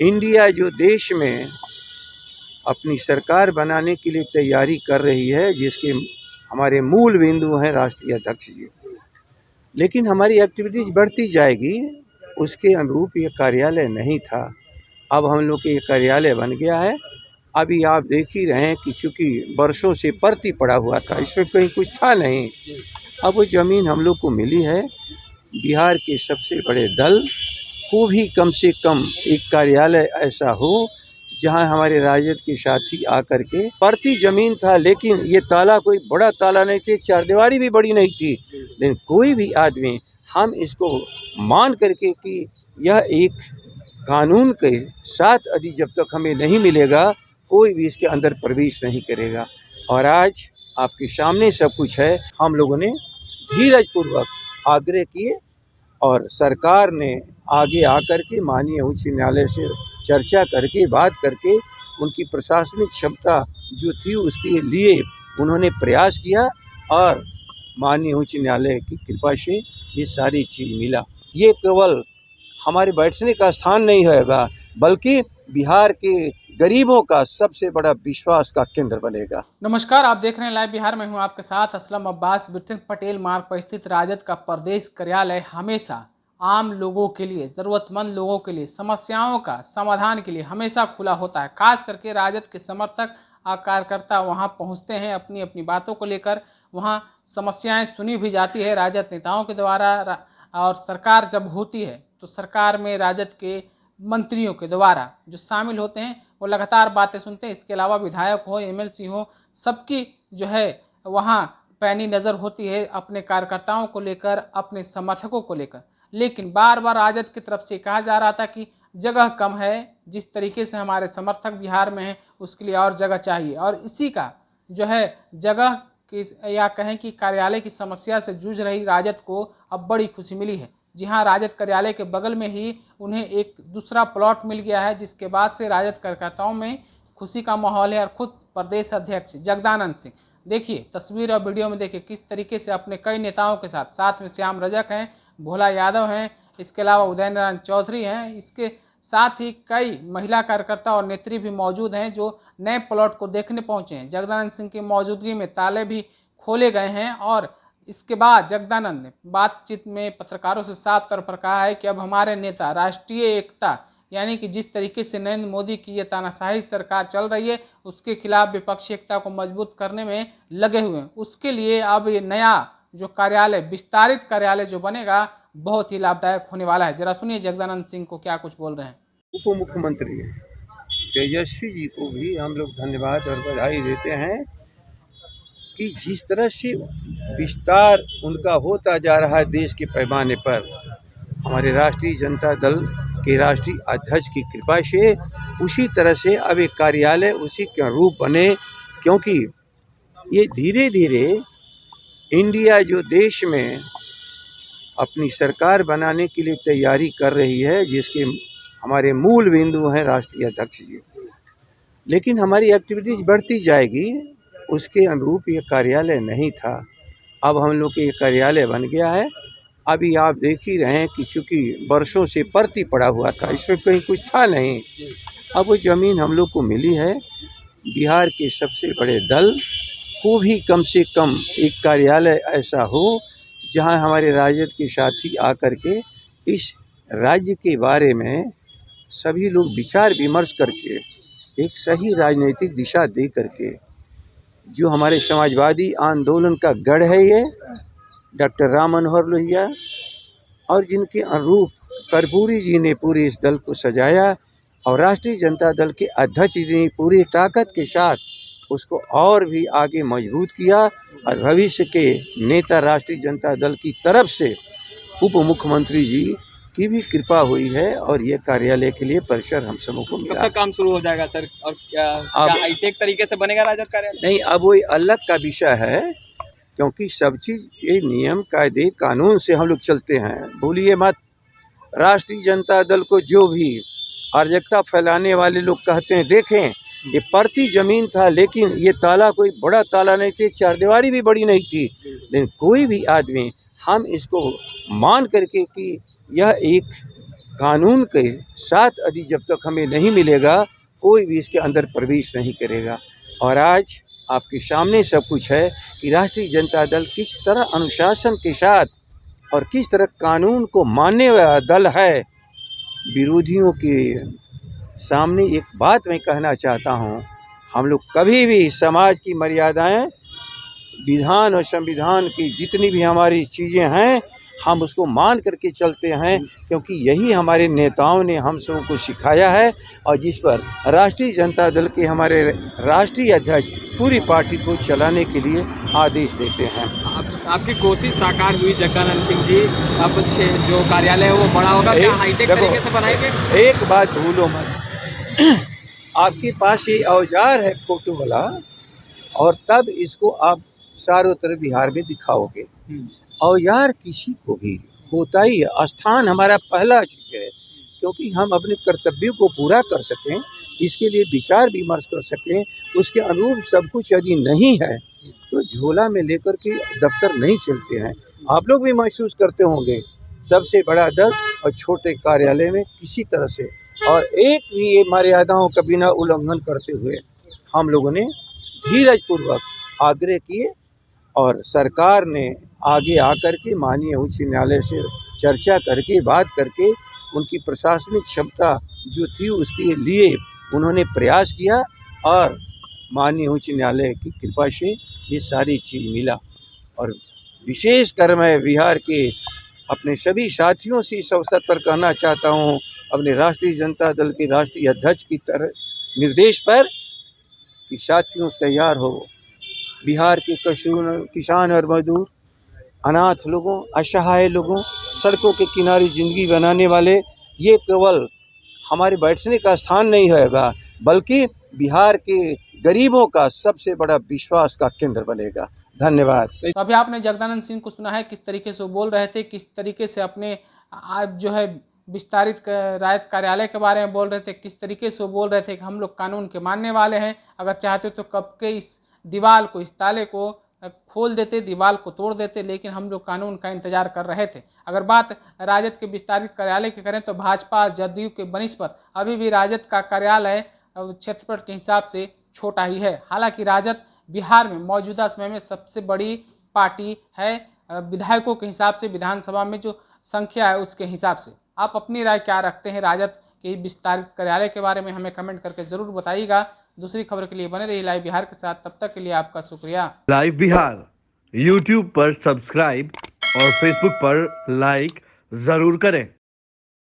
India जो देश में अपनी सरकार बनाने के लिए तैयारी कर रही है, जिसके हमारे मूल बिंदु हैं राष्ट्रीय अध्यक्ष जी, लेकिन हमारी एक्टिविटीज़ बढ़ती जाएगी, उसके अनुरूप ये कार्यालय नहीं था। अब हम लोग के ये कार्यालय बन गया है। अभी आप देख ही रहे हैं कि चूँकि वर्षों से परती पड़ा हुआ था, इसमें कहीं कुछ था नहीं। अब वो ज़मीन हम लोग को मिली है। बिहार के सबसे बड़े दल को भी कम से कम एक कार्यालय ऐसा हो जहां हमारे राजद के साथी आकर के, परती ज़मीन था लेकिन ये ताला कोई बड़ा ताला नहीं थी, चारदीवारी भी बड़ी नहीं थी, लेकिन कोई भी आदमी हम इसको मान करके कि यह एक कानून के साथ यदि जब तक हमें नहीं मिलेगा, कोई भी इसके अंदर प्रवेश नहीं करेगा। और आज आपके सामने सब कुछ है। हम लोगों ने धीरजपूर्वक आग्रह किए और सरकार ने आगे आकर के माननीय उच्च न्यायालय से चर्चा करके, बात करके, उनकी प्रशासनिक क्षमता जो थी उसके लिए उन्होंने प्रयास किया और माननीय उच्च न्यायालय की कृपा से ये सारी चीज़ मिला। ये केवल हमारे बैठने का स्थान नहीं होगा, बल्कि बिहार के गरीबों का सबसे बड़ा विश्वास का केंद्र बनेगा। नमस्कार, आप देख रहे हैं लाइव बिहार में हूं आपके साथ असलम अब्बास। बिरथिंग पटेल मार्ग पर स्थित राजद का प्रदेश कार्यालय हमेशा आम लोगों के लिए, ज़रूरतमंद लोगों के लिए, समस्याओं का समाधान के लिए हमेशा खुला होता है। खास करके राजद के समर्थक और कार्यकर्ता वहां पहुंचते हैं अपनी अपनी बातों को लेकर। वहां समस्याएं सुनी भी जाती है राजद नेताओं के द्वारा, और सरकार जब होती है तो सरकार में राजद के मंत्रियों के द्वारा जो शामिल होते हैं वो लगातार बातें सुनते हैं। इसके अलावा विधायक हो, एमएलसी हो, सबकी जो है वहाँ पैनी नज़र होती है अपने कार्यकर्ताओं को लेकर, अपने समर्थकों को लेकर। लेकिन बार बार राजद की तरफ से कहा जा रहा था कि जगह कम है, जिस तरीके से हमारे समर्थक बिहार में हैं उसके लिए और जगह चाहिए। और इसी का जो है जगह की या कहें कि कार्यालय की समस्या से जूझ रही राजद को अब बड़ी खुशी मिली है। जी हाँ, राजद कार्यालय के बगल में ही उन्हें एक दूसरा प्लॉट मिल गया है, जिसके बाद से राजद कार्यकर्ताओं में खुशी का माहौल है। और खुद प्रदेश अध्यक्ष जगदानंद सिंह, देखिए तस्वीर और वीडियो में देखिए किस तरीके से अपने कई नेताओं के साथ में श्याम रजक हैं, भोला यादव हैं, इसके अलावा उदय नारायण चौधरी हैं, इसके साथ ही कई महिला कार्यकर्ता और नेत्री भी मौजूद हैं जो नए प्लॉट को देखने पहुँचे हैं। जगदानंद सिंह की मौजूदगी में ताले भी खोले गए हैं। और इसके बाद जगदानंद ने बातचीत में पत्रकारों से साफ तौर पर कहा है कि अब हमारे नेता राष्ट्रीय एकता, यानी कि जिस तरीके से नरेंद्र मोदी की ये तानाशाही सरकार चल रही है उसके खिलाफ विपक्षी एकता को मजबूत करने में लगे हुए हैं। उसके लिए अब ये नया जो कार्यालय, विस्तारित कार्यालय जो बनेगा, बहुत ही लाभदायक होने वाला है। जरा सुनिए जगदानंद सिंह को क्या कुछ बोल रहे हैं। उप मुख्यमंत्री तेजस्वी जी को भी हम लोग धन्यवाद और बधाई देते हैं कि जिस तरह से विस्तार उनका होता जा रहा है देश के पैमाने पर, हमारे राष्ट्रीय जनता दल के राष्ट्रीय अध्यक्ष की कृपा से उसी तरह से अब एक कार्यालय उसी के रूप बने, क्योंकि ये धीरे धीरे इंडिया जो देश में अपनी सरकार बनाने के लिए तैयारी कर रही है, जिसके हमारे मूल बिंदु हैं राष्ट्रीय अध्यक्ष जी, लेकिन हमारी एक्टिविटीज़ बढ़ती जाएगी, उसके अनुरूप ये कार्यालय नहीं था। अब हम लोग के ये कार्यालय बन गया है। अभी आप देख ही रहे हैं कि चूँकि वर्षों से परती पड़ा हुआ था, इसमें कहीं कुछ था नहीं। अब वो ज़मीन हम लोग को मिली है। बिहार के सबसे बड़े दल को भी कम से कम एक कार्यालय ऐसा हो जहां हमारे राजद के साथी आकर के इस राज्य के बारे में सभी लोग विचार विमर्श करके एक सही राजनीतिक दिशा दे करके, जो हमारे समाजवादी आंदोलन का गढ़ है ये डॉक्टर राम मनोहर लोहिया, और जिनके अनुरूप कर्पूरी जी ने पूरे इस दल को सजाया और राष्ट्रीय जनता दल के अध्यक्ष जी ने पूरी ताकत के साथ उसको और भी आगे मजबूत किया। और भविष्य के नेता राष्ट्रीय जनता दल की तरफ से उप मुख्यमंत्री जी की भी कृपा हुई है और ये कार्यालय के लिए परिसर हम सबों को मिला। कब तक काम शुरू हो जाएगा सर, और क्या हाईटेक तरीके से बनेगा राजद कार्यालय? नहीं, अब वो अलग का विषय है, क्योंकि सब चीज़ ये नियम कायदे कानून से हम लोग चलते हैं। भूलिए मत, राष्ट्रीय जनता दल को जो भी अराजकता फैलाने वाले लोग कहते हैं, देखें ये परती ज़मीन था लेकिन ये ताला कोई बड़ा ताला नहीं थी, चारदीवारी भी बड़ी नहीं थी, लेकिन कोई भी आदमी हम इसको मान करके कि यह एक कानून के साथ यदि जब तक हमें नहीं मिलेगा, कोई भी इसके अंदर प्रवेश नहीं करेगा। और आज आपके सामने सब कुछ है कि राष्ट्रीय जनता दल किस तरह अनुशासन के साथ और किस तरह कानून को मानने वाला दल है। विरोधियों के सामने एक बात मैं कहना चाहता हूँ, हम लोग कभी भी समाज की मर्यादाएं, विधान और संविधान की जितनी भी हमारी चीज़ें हैं, हम उसको मान करके चलते हैं, क्योंकि यही हमारे नेताओं ने हम सबों को सिखाया है और जिस पर राष्ट्रीय जनता दल के हमारे राष्ट्रीय अध्यक्ष पूरी पार्टी को चलाने के लिए आदेश देते हैं। आपकी कोशिश साकार हुई जगदानंद सिंह जी, अब जो कार्यालय है वो बड़ा होगा, क्या हाईटेक तरीके से बनाएंगे? एक बात भूलो मत, आपके पास ये औजार है फोटो वाला, और तब इसको आप चारों तरफ बिहार में दिखाओगे। और यार किसी को भी होता ही है, स्थान हमारा पहला चीज़ है, क्योंकि हम अपने कर्तव्यों को पूरा कर सकें, इसके लिए विचार विमर्श कर सकें, उसके अनुरूप सब कुछ यदि नहीं है तो झोला में लेकर के दफ्तर नहीं चलते हैं। आप लोग भी महसूस करते होंगे, सबसे बड़ा दल और छोटे कार्यालय में किसी तरह से और एक भी ये मर्यादाओं का बिना उल्लंघन करते हुए हम लोगों ने धीरजपूर्वक आग्रह किए और सरकार ने आगे आकर के माननीय उच्च न्यायालय से चर्चा करके बात करके उनकी प्रशासनिक क्षमता जो थी उसके लिए उन्होंने प्रयास किया और माननीय उच्च न्यायालय की कृपा से ये सारी चीज़ मिला। और विशेषकर मैं बिहार के अपने सभी साथियों से इस अवसर पर कहना चाहता हूँ, अपने राष्ट्रीय जनता दल के राष्ट्रीय अध्यक्ष की तरह निर्देश पर कि साथियों तैयार हो। बिहार के किसान और मजदूर, अनाथ लोगों, असहाय लोगों, सड़कों के किनारे ज़िंदगी बनाने वाले, ये केवल हमारे बैठने का स्थान नहीं होगा, बल्कि बिहार के गरीबों का सबसे बड़ा विश्वास का केंद्र बनेगा। धन्यवाद। तो अभी आपने जगदानंद सिंह को सुना है, किस तरीके से वो बोल रहे थे, किस तरीके से अपने आज जो है विस्तारित रायत कार्यालय के बारे में बोल रहे थे, किस तरीके से वो बोल रहे थे कि हम लोग कानून के मानने वाले हैं, अगर चाहते तो कब के इस दीवार को, इस ताले को खोल देते, दीवार को तोड़ देते, लेकिन हम लोग कानून का इंतजार कर रहे थे। अगर बात राजद के विस्तारित कार्यालय की करें तो भाजपा जदयू के बनिस्पत अभी भी राजद का कार्यालय क्षेत्रफल के हिसाब से छोटा ही है। हालांकि राजद बिहार में मौजूदा समय में सबसे बड़ी पार्टी है, विधायकों के हिसाब से, विधानसभा में जो संख्या है उसके हिसाब से। आप अपनी राय क्या रखते हैं राजद के विस्तारित कार्यालय के बारे में, हमें कमेंट करके ज़रूर बताइएगा। दूसरी खबर के लिए बने रहिए लाइव बिहार के साथ, तब तक के लिए आपका शुक्रिया। लाइव बिहार यूट्यूब पर सब्सक्राइब और फेसबुक पर लाइक ज़रूर करें।